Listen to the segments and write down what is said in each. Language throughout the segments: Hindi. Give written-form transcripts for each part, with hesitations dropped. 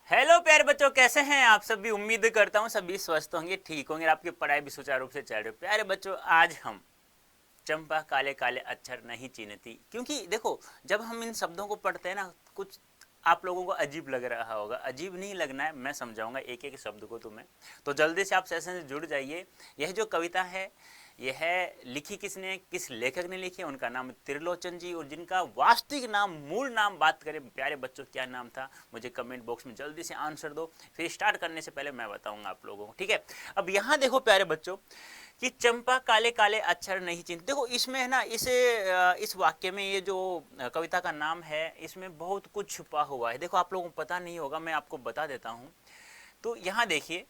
हेलो प्यारे बच्चों, कैसे हैं आप सभी। उम्मीद करता हूँ सभी स्वस्थ होंगे, ठीक होंगे, आपकी पढ़ाई भी सुचारू रूप से चल रही है। प्यारे बच्चों, आज हम चंपा काले काले अक्षर नहीं चीनती, क्योंकि देखो जब हम इन शब्दों को पढ़ते हैं ना, कुछ आप लोगों को अजीब लग रहा होगा। अजीब नहीं लगना है, मैं समझाऊंगा एक एक शब्द को तुम्हें। तो जल्दी से आप सेशन से जुड़ जाइए। यह जो कविता है यह लिखी किसने, किस लेखक ने लिखी है, उनका नाम त्रिलोचन जी, और जिनका वास्तविक नाम, मूल नाम बात करें प्यारे बच्चों क्या नाम था, मुझे कमेंट बॉक्स में जल्दी से आंसर दो। फिर स्टार्ट करने से पहले मैं बताऊंगा आप लोगों को, ठीक है। अब यहाँ देखो प्यारे बच्चों कि चंपा काले काले अक्षर नहीं चिन्हती। देखो इसमें है ना, इस वाक्य में ये जो कविता का नाम है, इसमें बहुत कुछ छुपा हुआ है। देखो आप लोगों को पता नहीं होगा, मैं आपको बता देता हूँ। तो यहाँ देखिए,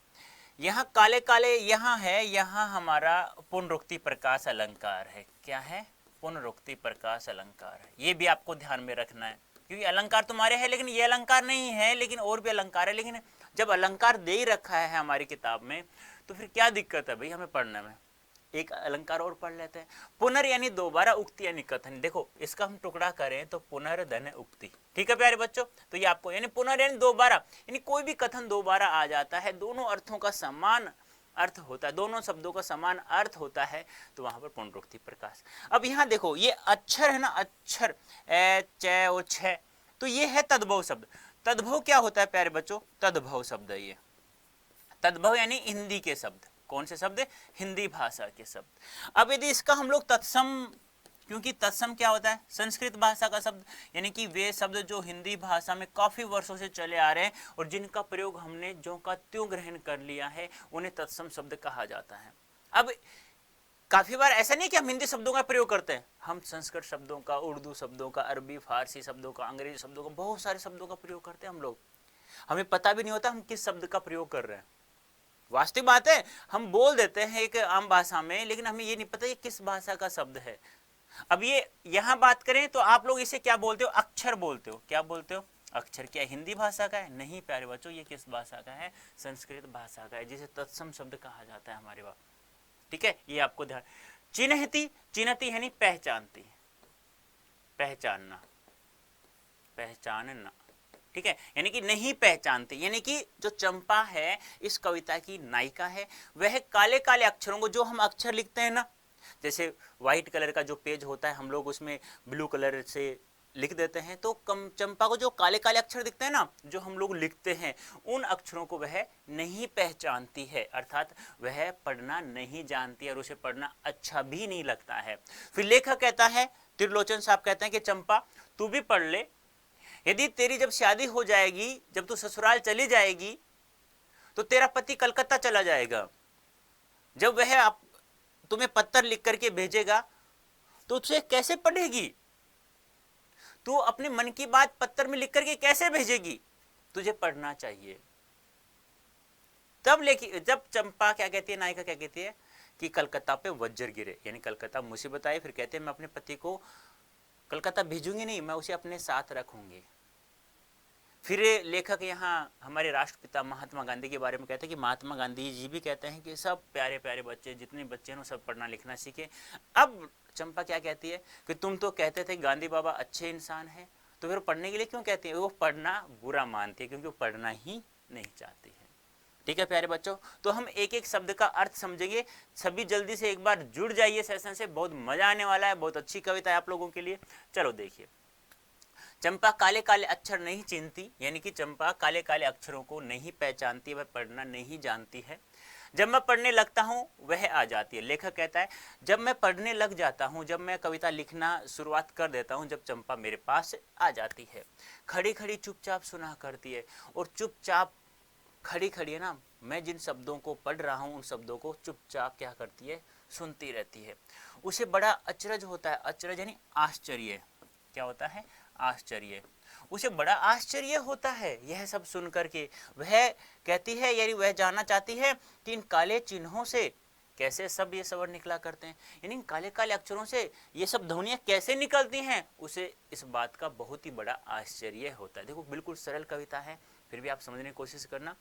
यहाँ काले काले यहाँ है, यहाँ हमारा पुनरुक्ति प्रकाश अलंकार है। क्या है? पुनरुक्ति प्रकाश अलंकार है। ये भी आपको ध्यान में रखना है, क्योंकि अलंकार तुम्हारे है लेकिन ये अलंकार नहीं है, लेकिन और भी अलंकार है। लेकिन जब अलंकार दे ही रखा है हमारी किताब में, तो फिर क्या दिक्कत है भाई हमें पढ़ने में। एक अलंकार और पढ़ लेते हैं। पुनर यानी दोबारा, उक्ति यानी कथन। देखो इसका हम टुकड़ा करें तो पुनर्धन उक्ति, ठीक है प्यारे बच्चों। तो ये आपको यानी पुनर यानी दोबारा, यानी कोई भी कथन दोबारा आ जाता है, दोनों अर्थों का समान अर्थ होता है, दोनों शब्दों का समान अर्थ होता है, तो वहां पर पुनरुक्ति प्रकाश। अब यहाँ देखो ये अक्षर है ना, अक्षर ए च और छ, तो ये है तद्भव शब्द। तद्भव क्या होता है प्यारे बच्चों? तद्भव शब्द है ये। तद्भव यानी हिंदी के शब्द। कौन से शब्द? हिंदी भाषा के शब्द। अब यदि इसका हम लोग तत्सम, क्योंकि तत्सम क्या होता है? संस्कृत भाषा का शब्द, यानी कि वे शब्द जो हिंदी भाषा में काफी वर्षों से चले आ रहे हैं और जिनका प्रयोग हमने ज्यों का त्यों ग्रहण कर लिया है, उन्हें तत्सम शब्द कहा जाता है। अब काफी बार ऐसा नहीं कि हम हिंदी शब्दों का प्रयोग करते हैं, हम संस्कृत शब्दों का, उर्दू शब्दों का, अरबी फारसी शब्दों का, अंग्रेजी शब्दों का, बहुत सारे शब्दों का प्रयोग करते हैं हम लोग। हमें पता भी नहीं होता हम किस शब्द का प्रयोग कर रहे हैं। वास्तविक बात है, हम बोल देते हैं एक आम भाषा में, लेकिन हमें ये नहीं पता ये किस भाषा का शब्द है। अब ये यहां बात करें तो आप लोग इसे क्या बोलते हो? अक्षर बोलते हो। क्या बोलते हो? अक्षर। क्या हिंदी भाषा का है? नहीं प्यारे बच्चों, ये किस भाषा का है? संस्कृत भाषा का है, जिसे तत्सम शब्द कहा जाता है हमारे वहां, ठीक है। ये आपको ध्यान। चिन्हती, चिन्हती यानी पहचानती, पहचानना, पहचानना, ठीक है, यानी कि नहीं पहचानते। यानी कि जो चंपा है इस कविता की नायिका है, वह काले काले अक्षरों को, जो हम अक्षर लिखते हैं ना, जैसे व्हाइट कलर का जो पेज होता है हम लोग उसमें ब्लू कलर से लिख देते हैं, तो चंपा को जो काले काले अक्षर दिखते हैं ना, जो हम लोग लिखते हैं, उन अक्षरों को वह नहीं पहचानती है, अर्थात वह पढ़ना नहीं जानती है और उसे पढ़ना अच्छा भी नहीं लगता है। फिर लेखक कहता है, त्रिलोचन साहब कहते हैं कि चंपा तू भी पढ़ ले, यदि तेरी जब शादी हो जाएगी, जब तू ससुराल चली जाएगी, तो तेरा पति कलकत्ता चला जाएगा। जब वह आप तुम्हें पत्र लिख करके भेजेगा तो तुझे कैसे पढ़ेगी? तू अपने मन की बात पत्र में लिख करके कैसे भेजेगी? तुझे पढ़ना चाहिए। तब लेकिन जब चंपा क्या कहती है, नायिका क्या कहती है कि कलकत्ता पे वज्र गिरे, यानी कलकत्ता मुसीबत आई, फिर कहते हैं मैं अपने पति को कलकत्ता भेजूंगी नहीं, मैं उसे अपने साथ रखूंगी। फिर लेखक यहाँ हमारे राष्ट्रपिता महात्मा गांधी के बारे में कहते हैं कि महात्मा गांधी जी भी कहते हैं कि सब प्यारे प्यारे बच्चे, जितने बच्चे हैं सब पढ़ना लिखना सीखे। अब चंपा क्या कहती है कि तुम तो कहते थे गांधी बाबा अच्छे इंसान हैं, तो फिर पढ़ने के लिए क्यों कहती है? वो पढ़ना बुरा मानती है, क्योंकि वो पढ़ना ही नहीं चाहती है, ठीक है प्यारे बच्चों। तो हम एक एक शब्द का अर्थ समझेंगे। सभी जल्दी से एक बार जुड़ जाइए सेशन से, बहुत मजा आने वाला है, बहुत अच्छी कविता है आप लोगों के लिए। चलो देखिए, चंपा काले काले अक्षर नहीं चिन्हती, यानी कि चंपा काले काले अक्षरों को नहीं पहचानती, वह पढ़ना नहीं जानती है। जब मैं पढ़ने लगता हूँ वह आ जाती है। लेखक कहता है जब मैं पढ़ने लग जाता हूँ, जब मैं कविता लिखना शुरुआत कर देता हूँ, जब चंपा मेरे पास आ जाती है। खड़ी खड़ी चुपचाप सुना करती है, और चुपचाप खड़ी खड़ी है ना, मैं जिन शब्दों को पढ़ रहा हूँ उन शब्दों को चुपचाप क्या करती है? सुनती रहती है। उसे बड़ा अचरज होता है। अचरज यानी आश्चर्य। क्या होता है? आश्चर्य। उसे बड़ा आश्चर्य होता है यह सब सुन करके। वह कहती है, यानी वह जानना चाहती है कि इन काले चिन्हों से कैसे सब ये स्वर निकला करते हैं, यानी काले काले अक्षरों से ये सब ध्वनियां कैसे निकलती हैं। उसे इस बात का बहुत ही बड़ा आश्चर्य होता है। देखो बिल्कुल सरल कविता है, फिर भी आप समझने की कोशिश करना।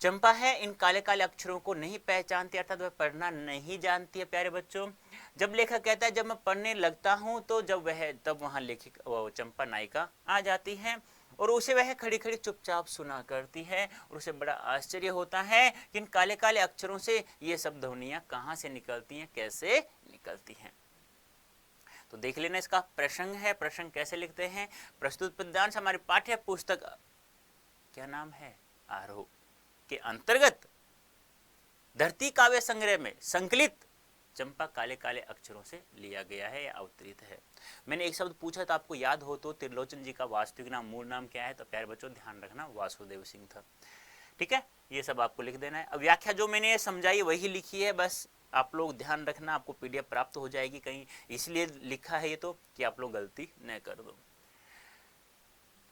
चंपा है इन काले काले अक्षरों को नहीं पहचानती, अर्थात वह पढ़ना नहीं जानती है प्यारे बच्चों। जब लेखक कहता है जब मैं पढ़ने लगता हूं, तो जब वह तब वहां लेखक चंपा नायिका आ जाती है और उसे वह खड़ी खड़ी चुपचाप सुना करती है और उसे बड़ा आश्चर्य होता है कि इन काले काले अक्षरों से ये सब ध्वनियां कहाँ से निकलती हैं, कैसे निकलती हैं। तो देख लेना, इसका प्रसंग है। प्रसंग कैसे लिखते हैं? प्रस्तुत पद्यांश हमारी पाठ्य पुस्तक क्या नाम है, आरोह के अंतर्गत धरती काव्य संग्रह में संकलित चंपा काले काले अक्षरों से लिया गया है या अवतरित है। मैंने एक शब्द पूछा था, आपको याद हो तो, त्रिलोचन जी का वास्तविक नाम, मूल नाम क्या है? तो प्यारे बच्चों ध्यान रखना, वासुदेव सिंह था। ठीक है, ये सब आपको लिख देना है। अब व्याख्या जो मैंने समझाई वही लिखी है, बस आप लोग ध्यान रखना, आपको पीडीएफ प्राप्त हो जाएगी कहीं, इसलिए लिखा है ये तो कि आप लोग गलती न कर दो।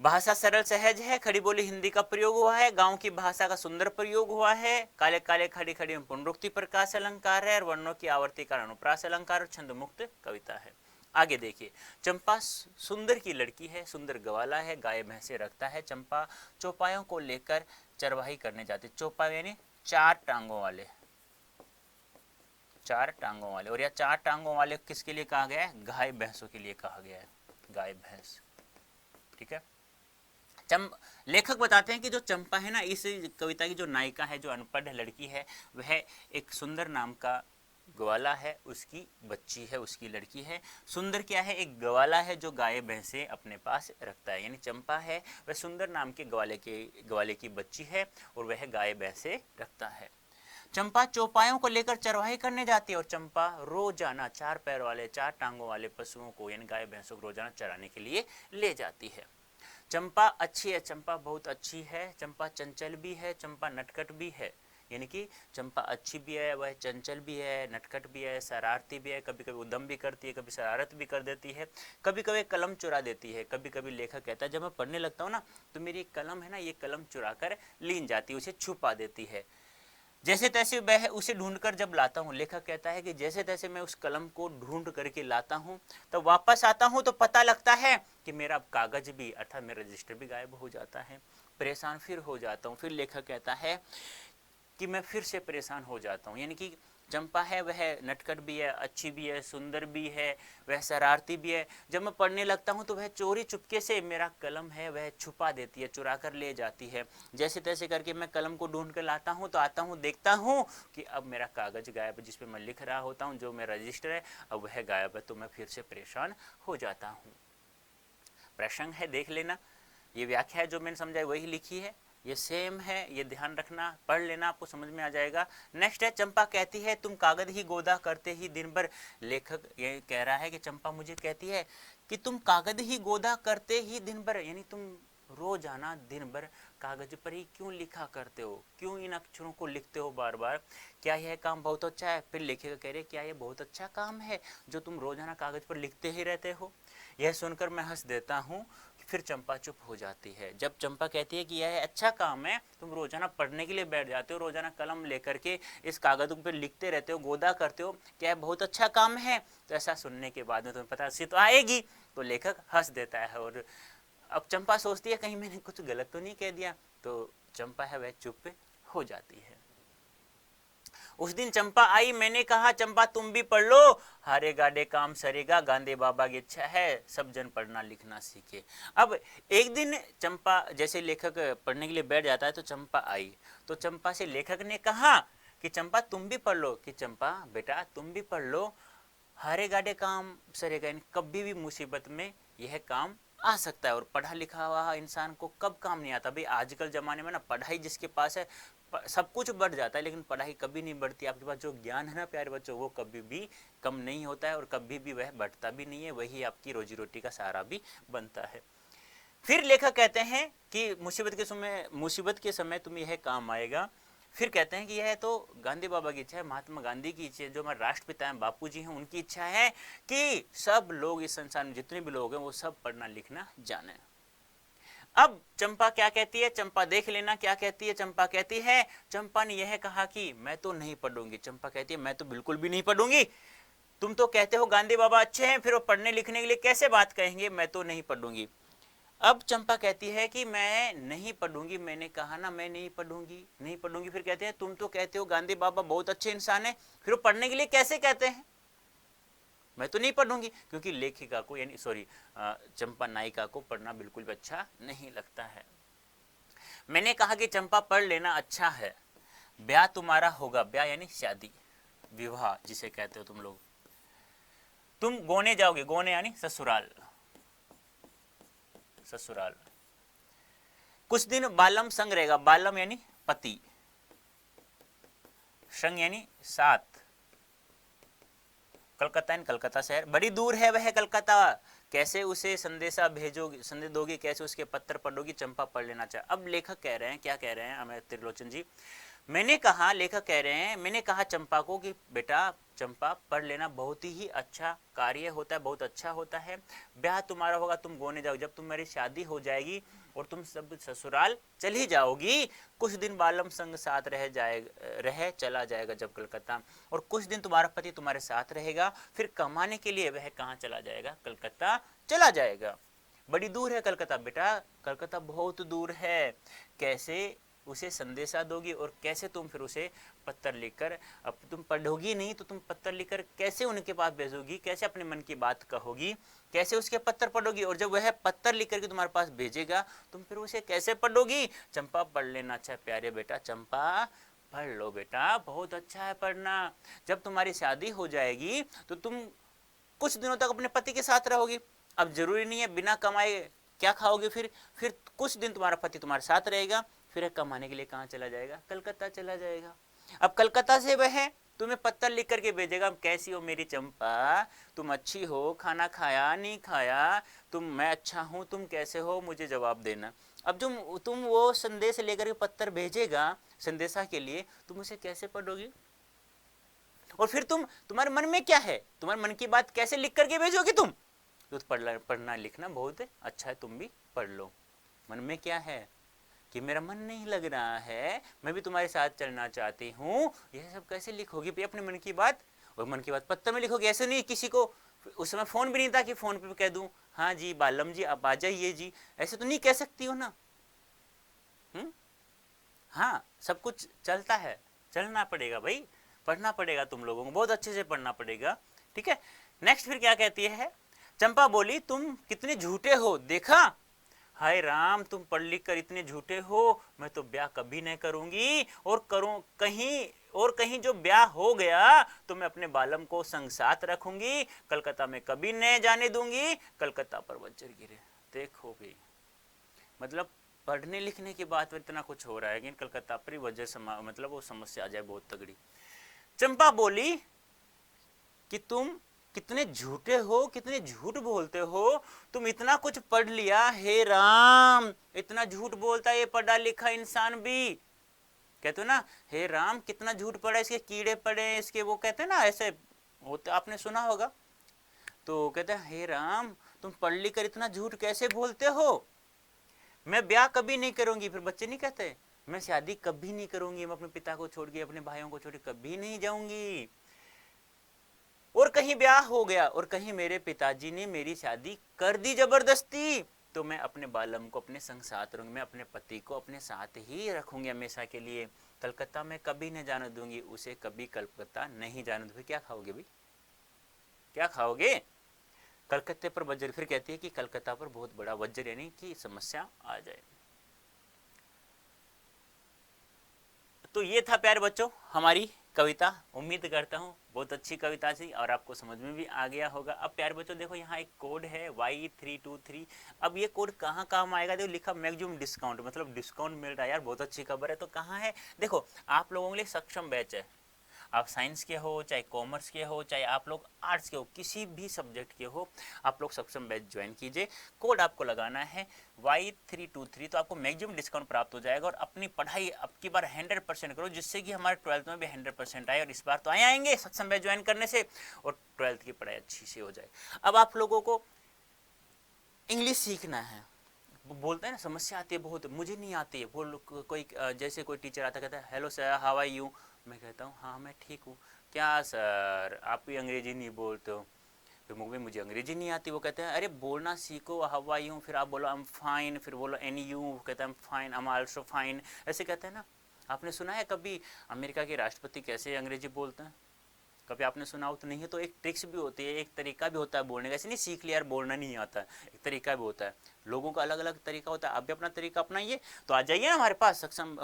भाषा सरल सहज है, खड़ी बोली हिंदी का प्रयोग हुआ है, गांव की भाषा का सुंदर प्रयोग हुआ है, काले काले खड़ी खड़ी में पुनरुक्ति प्रकाश अलंकार है और वर्णों की आवर्ती कारण अनुप्रास अलंकार और छंद मुक्त कविता है। आगे देखिए, चंपा सुंदर की लड़की है, सुंदर गवाला है, गाय भैंसे रखता है। चंपा चौपायों को लेकर चरवाही करने जाती, चौपाई यानी चार टांगों वाले, चार टांगों वाले, और यह चार टांगों वाले किसके लिए कहा गया है? गाय भैंसों के लिए कहा गया है, गाय भैंस। ठीक है, लेखक बताते हैं कि जो चंपा है ना, इस कविता की जो नायिका है, जो अनपढ़ लड़की है, वह एक सुंदर नाम का ग्वाला है, उसकी बच्ची है, उसकी लड़की है। सुंदर क्या है? एक ग्वाला है जो गाय भैंसे अपने पास रखता है, यानी चंपा है वह सुंदर नाम के ग्वाले की बच्ची है और वह गाय भैंसे रखता है। चंपा चौपायों को लेकर चरवाही करने जाती है और चंपा रोजाना चार पैर वाले, चार टांगों वाले पशुओं को यानी गाय भैंसों को रोजाना चराने के लिए ले जाती है। चंपा अच्छी है, चंपा बहुत अच्छी है, चंपा चंचल भी है, चंपा नटखट भी है, यानी कि चंपा अच्छी भी है, वह चंचल भी है, नटखट भी है, शरारती भी है, कभी कभी उद्यम भी करती है, कभी शरारत भी कर देती है, कभी कभी कलम चुरा देती है। कभी कभी लेखक कहता है जब मैं पढ़ने लगता हूँ ना तो मेरी कलम है ना, ये कलम चुरा कर लीन जाती है, उसे छुपा देती है। जैसे तैसे वह उसे ढूंढकर जब लाता हूँ, लेखक कहता है कि जैसे तैसे मैं उस कलम को ढूंढ करके लाता हूँ, तो वापस आता हूँ तो पता लगता है कि मेरा कागज भी अर्थात मेरा रजिस्टर भी गायब हो जाता है। परेशान फिर हो जाता हूँ। फिर लेखक कहता है कि मैं फिर से परेशान हो जाता हूँ, यानी कि चंपा है वह नटखट भी है, अच्छी भी है, सुंदर भी है, वह शरारती भी है। जब मैं पढ़ने लगता हूँ तो वह चोरी चुपके से मेरा कलम है वह छुपा देती है, चुरा कर ले जाती है। जैसे तैसे करके मैं कलम को ढूंढ कर लाता हूँ तो आता हूँ, देखता हूँ कि अब मेरा कागज गायब है, जिसपे मैं लिख रहा होता हूँ, जो मेरा रजिस्टर है, अब वह गायब है। तो मैं फिर से परेशान हो जाता हूँ। प्रसंग है, देख लेना। ये व्याख्या है जो मैंने समझाई वही लिखी है, ये सेम है, ये ध्यान रखना, पढ़ लेना, आपको समझ में आ जाएगा। नेक्स्ट है, चंपा कहती है तुम कागज ही गोदा करते ही दिन भर। लेखक ये कह रहा है कि चंपा मुझे कहती है कि तुम कागज ही गोदा करते ही दिन भर, यानी तुम रोजाना दिन भर कागज पर ही क्यों लिखा करते हो, क्यों इन अक्षरों को लिखते हो बार बार, क्या यह काम बहुत अच्छा है? फिर लेखक कह रहे क्या ये बहुत अच्छा काम है जो तुम रोजाना कागज पर लिखते ही रहते हो? यह सुनकर मैं हंस देता हूँ। फिर चंपा चुप हो जाती है। जब चंपा कहती है कि यह अच्छा काम है, तुम रोजाना पढ़ने के लिए बैठ जाते हो, रोजाना कलम लेकर के इस कागजों पर लिखते रहते हो, गोदा करते हो, क्या यह बहुत अच्छा काम है? तो ऐसा सुनने के बाद में तुम्हें पता सी तो आएगी। तो लेखक हंस देता है और अब चंपा सोचती है कहीं मैंने कुछ गलत तो नहीं कह दिया, तो चंपा है वह चुप हो जाती है। उस दिन चंपा आई, मैंने कहा चंपा तुम भी पढ़ लो, हारे गाडे काम सरेगा, गांधी बाबा की इच्छा है सब जन पढ़ना लिखना सीखे। अब एक दिन चंपा, जैसे लेखक पढ़ने के लिए बैठ जाता है तो चंपा आई, तो चंपा से लेखक ने कहा कि चंपा तुम भी पढ़ लो, कि चंपा बेटा तुम भी पढ़ लो, हारे गाडे काम सरेगा, कभी भी मुसीबत में यह काम आ सकता है। और पढ़ा लिखा हुआ इंसान को कब काम नहीं आता भाई। आजकल जमाने में ना पढ़ाई जिसके पास है सब कुछ बढ़ जाता है, लेकिन पढ़ाई कभी नहीं बढ़ती। आपके पास जो ज्ञान है ना प्यारे बच्चों, वो कभी भी कम नहीं होता है और कभी भी वह बढ़ता भी नहीं है, वही आपकी रोजी रोटी का सहारा भी बनता है। फिर लेखक कहते हैं कि मुसीबत के समय तुम्हें यह काम आएगा। फिर कहते हैं कि यह तो गांधी बाबा की इच्छा है, महात्मा गांधी की इच्छा है, जो हमारे राष्ट्रपिता हैं बापू जी हैं, उनकी इच्छा है कि सब लोग इस संसार में जितने भी लोग हैं वो सब पढ़ना लिखना जाने। अब चंपा क्या कहती है, चंपा देख लेना क्या कहती है। चंपा कहती है, चंपा ने यह कहा कि मैं तो नहीं पढ़ूंगी। चंपा कहती है मैं तो बिल्कुल भी नहीं पढ़ूंगी, तुम तो कहते हो गांधी बाबा अच्छे हैं, फिर वो पढ़ने लिखने के लिए कैसे बात कहेंगे, मैं तो नहीं पढ़ूंगी। अब चंपा कहती है कि मैं नहीं पढ़ूंगी, मैंने कहा ना मैं नहीं पढ़ूंगी, नहीं पढ़ूंगी। फिर कहते हैं तुम तो कहते हो गांधी बाबा बहुत अच्छे इंसान है, फिर वो पढ़ने के लिए कैसे कहते हैं? मैं तो नहीं पढ़ूंगी, क्योंकि लेखिका को यानी सॉरी चंपा नायिका को पढ़ना बिल्कुल भी अच्छा नहीं लगता है। मैंने कहा कि चंपा पढ़ लेना अच्छा है, ब्याह तुम्हारा होगा, ब्याह यानी शादी, विवाह जिसे कहते हो तुम लोग। तुम गोने जाओगे, गोने यानी ससुराल, ससुराल। कुछ दिन बालम संग रहेगा, बालम यानी पति, संग यानी साथ। कलकत्ता यानी कलकत्ता शहर, बड़ी दूर है वह कलकत्ता, कैसे उसे संदेशा भेजोगी, संदेश दोगी, कैसे उसके पत्र पढ़ोगी, चंपा पढ़ लेना चाहिए। अब लेखक कह रहे हैं, क्या कह रहे हैं हमें त्रिलोचन जी, मैंने कहा, लेखक कह रहे हैं, मैंने कहा चंपा को कि बेटा चंपा पढ़ लेना बहुत ही अच्छा कार्य होता है, बहुत अच्छा होता है, ब्याह तुम्हारा होगा, तुम गोने जाओगे, जब तुम्हारी शादी हो जाएगी और तुम सब ससुराल चली जाओगी, कुछ दिन बालम संग साथ रह चला जाएगा जब कलकत्ता, और कुछ दिन तुम्हारा पति तुम्हारे साथ रहेगा, फिर कमाने के लिए वह कहाँ चला जाएगा, कलकत्ता चला जाएगा। बड़ी दूर है कलकत्ता, बेटा कलकत्ता बहुत दूर है, कैसे उसे संदेशा दोगी, और कैसे तुम फिर उसे पत्र लिखकर, अब तुम पढ़ोगी नहीं तो तुम पत्र लिखकर कैसे उनके पास भेजोगी, कैसे अपने मन की बात कहोगी, कैसे उसके पत्र पढ़ोगी, और जब वह पत्र लिख करके तुम्हारे पास भेजेगा तुम फिर उसे कैसे पढ़ोगी। चंपा पढ़ लेना अच्छा प्यारे बेटा, चंपा पढ़ लो बेटा, बहुत अच्छा है पढ़ना। जब तुम्हारी शादी हो जाएगी तो तुम कुछ दिनों तक अपने पति के साथ रहोगी, अब जरूरी नहीं है बिना कमाए क्या खाओगे, फिर कुछ दिन तुम्हारा पति तुम्हारे साथ रहेगा, फिर कमाने के लिए कहाँ चला जाएगा, कलकत्ता चला जाएगा। अब कलकत्ता से वह तुम्हें पत्र लिख करके भेजेगा, कैसी हो मेरी चंपा, तुम अच्छी हो, खाना खाया नहीं खाया, मैं अच्छा हूं, तुम कैसे हो, मुझे जवाब देना। अब तुम वो संदेश लेकर के पत्र भेजेगा संदेशा के लिए, तुम उसे कैसे पढ़ोगी, और फिर तुम्हारे मन में क्या है, तुम्हारे मन की बात कैसे लिख करके भेजोगे तुम, तो पढ़ना लिखना बहुत अच्छा है, तुम भी पढ़ लो। मन में क्या है कि मेरा मन नहीं लग रहा है, मैं भी तुम्हारे साथ चलना चाहती हूँ, यह सब कैसे लिखोगी भाई अपने मन की बात, और मन की बात पत्र में लिखोगे, ऐसे नहीं किसी को, उस समय फोन भी नहीं था कि फोन पे कह दूं हाँ जी बालम जी आप आ जाइए जी, ऐसे तो नहीं कह सकती हो ना। हाँ सब कुछ चलता है, चलना पड़ेगा भाई, पढ़ना पड़ेगा तुम लोगों को, बहुत अच्छे से पढ़ना पड़ेगा, ठीक है। नेक्स्ट फिर क्या कहती है, चंपा बोली तुम कितने झूठे हो, देखा, हाय राम तुम पढ़ लिख कर इतने झूठे हो, मैं तो ब्याह कभी नहीं करूंगी, और करूं कहीं जो ब्याह हो गया तो मैं अपने बालम को संग साथ रखूंगी, कलकत्ता में कभी नहीं जाने दूंगी, कलकत्ता पर वज्र गिरे। देखो भी मतलब पढ़ने लिखने की बात पर इतना कुछ हो रहा है, लेकिन कलकत्ता पर वजह मतलब वो समस्या आ जाए बहुत तगड़ी। चंपा बोली कि तुम कितने झूठे हो, कितने झूठ बोलते हो, तुम इतना कुछ पढ़ लिया, हे राम इतना झूठ बोलता है ये पढ़ा लिखा इंसान भी, कहते हो ना हे राम कितना झूठ पड़ा, इसके कीड़े पड़े, इसके वो कहते हैं ना ऐसे होते, आपने सुना होगा, तो कहते हैं हे राम तुम पढ़ लिख कर इतना झूठ कैसे बोलते हो, मैं ब्याह कभी नहीं करूंगी, फिर बच्चे नहीं कहते मैं शादी कभी नहीं करूंगी, मैं अपने पिता को छोड़ के अपने भाइयों को छोड़ के कभी नहीं जाऊंगी, और कहीं ब्याह हो गया और कहीं मेरे पिताजी ने मेरी शादी कर दी जबरदस्ती, तो मैं अपने बालम को अपने संग साथ रहूंगी, मैं अपने पति को अपने साथ ही रखूंगी हमेशा के लिए, कलकत्ता में कभी नहीं जाने दूंगी, उसे कभी कलकत्ता नहीं जाने दूंगी। क्या खाओगे भाई, क्या खाओगे, कलकत्ते पर वज्र, फिर कहती है कि कलकत्ता पर बहुत बड़ा वज्र यानी कि समस्या आ जाए। तो ये था प्यारे बच्चों हमारी कविता, उम्मीद करता हूँ बहुत अच्छी कविता थी और आपको समझ में भी आ गया होगा। अब प्यारे बच्चों देखो यहाँ एक कोड है Y323, अब ये कोड कहाँ काम आएगा, देखो लिखा मैक्सिमम डिस्काउंट, मतलब डिस्काउंट मिल रहा है यार, बहुत अच्छी खबर है। तो कहाँ है, देखो आप लोगों के लिए सक्षम बैच है, आप साइंस के हो चाहे कॉमर्स के हो चाहे आप लोग आर्ट्स के हो, किसी भी सब्जेक्ट के हो, आप लोग सक्षम बैच ज्वाइन कीजिए। कोड आपको लगाना है Y323, तो आपको मैक्सिमम डिस्काउंट प्राप्त हो जाएगा, और अपनी पढ़ाई अब की बार 100% करो, जिससे कि हमारे 12th में भी 100% आए, और इस बार तो आएंगे सक्षम बैच ज्वाइन करने से, और 12th की पढ़ाई अच्छी से हो जाए। अब आप लोगों को इंग्लिश सीखना है, बोलते हैं ना समस्या आती है बहुत, मुझे नहीं आती है, बोल कोई जैसे कोई टीचर आता कहता है hello sir how are you, मैं कहता हूँ हाँ मैं ठीक हूँ, क्या सर आप भी अंग्रेजी नहीं बोलते हो, फिर मुझे अंग्रेजी नहीं आती, वो कहते हैं अरे बोलना सीखो, हाउ आर यू, फिर आप बोलो आई एम फाइन, फिर बोलो एन यू, कहते हैं I am fine, I am also fine, ऐसे कहते हैं ना। आपने सुना है कभी अमेरिका के राष्ट्रपति कैसे अंग्रेजी बोलते हैं, कभी आपने सुना हो तो नहीं है, तो एक ट्रिक्स भी होती है, एक तरीका भी होता है बोलने का। ऐसे नहीं सीख लिया यार बोलना नहीं आता, एक तरीका भी होता है, लोगों का अलग अलग तरीका होता है, आप भी अपना तरीका अपनाइए। तो आ जाइए ना हमारे पास सक्षम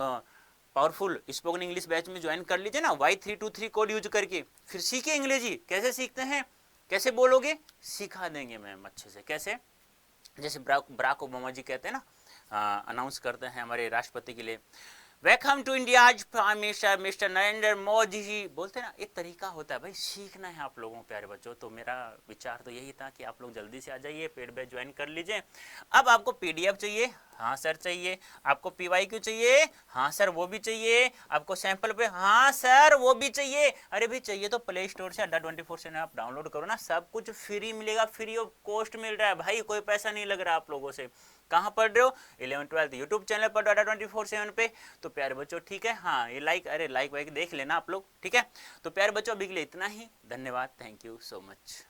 पावरफुल स्पोकन इंग्लिश बैच में ज्वाइन कर लीजिए ना, Y323 कोड यूज करके, फिर सीखिए अंग्रेजी। कैसे सीखते हैं, कैसे बोलोगे, सिखा देंगे मैम अच्छे से। कैसे, जैसे बराक ओबामा जी कहते हैं ना, अनाउंस करते हैं हमारे राष्ट्रपति के लिए, वेलकम टू इंडिया आज prime minister mister Narendra Modi ji, बोलते हैं ना, एक तरीका होता है भाई, सीखना है आप लोगों प्यारे बच्चों। तो मेरा विचार तो यही था कि आप लोग जल्दी से आ जाइए, पेड बैच ज्वाइन कर लीजिए। अब आपको पीडीएफ चाहिए, हाँ सर चाहिए। आपको पीवाईक्यू चाहिए, हाँ सर वो भी चाहिए। आपको सैंपल पे, हाँ सर वो भी चाहिए। अरे भी चाहिए तो प्ले स्टोर से Adda24/7 आप डाउनलोड करो ना, सब कुछ फ्री मिलेगा, फ्री ऑफ कॉस्ट मिल रहा है भाई, कोई पैसा नहीं लग रहा आप लोगों से। कहाँ पढ़ रहे हो, 11th-12th यूट्यूब चैनल पर Adda24/7 पे। तो प्यारे बच्चों ठीक है, हाँ ये लाइक, अरे लाइक वाइक देख लेना आप लोग, ठीक है। तो प्यारे बच्चों अभी के लिए इतना ही, धन्यवाद, थैंक यू सो मच।